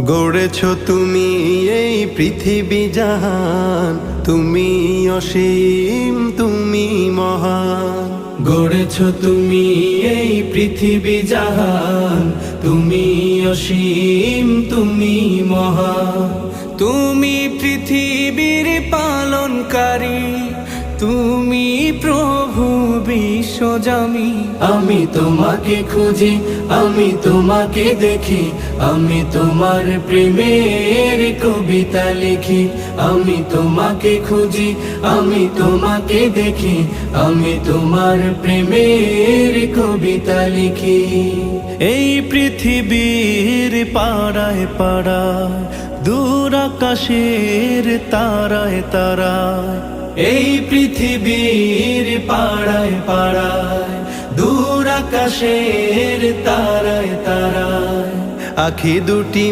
গড়েছ তুমি এই পৃথিবী জাহান, তুমি অসীম তুমি মহান। গড়েছ তুমি এই পৃথিবী জাহান, তুমি অসীম তুমি মহান। তুমি পৃথিবীর পালনকারী, তুমি প্রভু বিশ্বজামি। আমি তোমাকে খুঁজি, আমি তোমাকে দেখি, আমি তোমার প্রেমের কবিতা লিখি। আমি তোমাকে খুঁজি, আমি তোমাকে দেখি, আমি তোমার প্রেমের কবিতা লিখি। এই পৃথিবীর পাড়ায় পাড়ায়, দূর আকাশের তারায় তারায়, এই পৃথিবীর পাড়ায় পাড়ায়, দূর আকাশের তারায় তারায়, আখি দুটি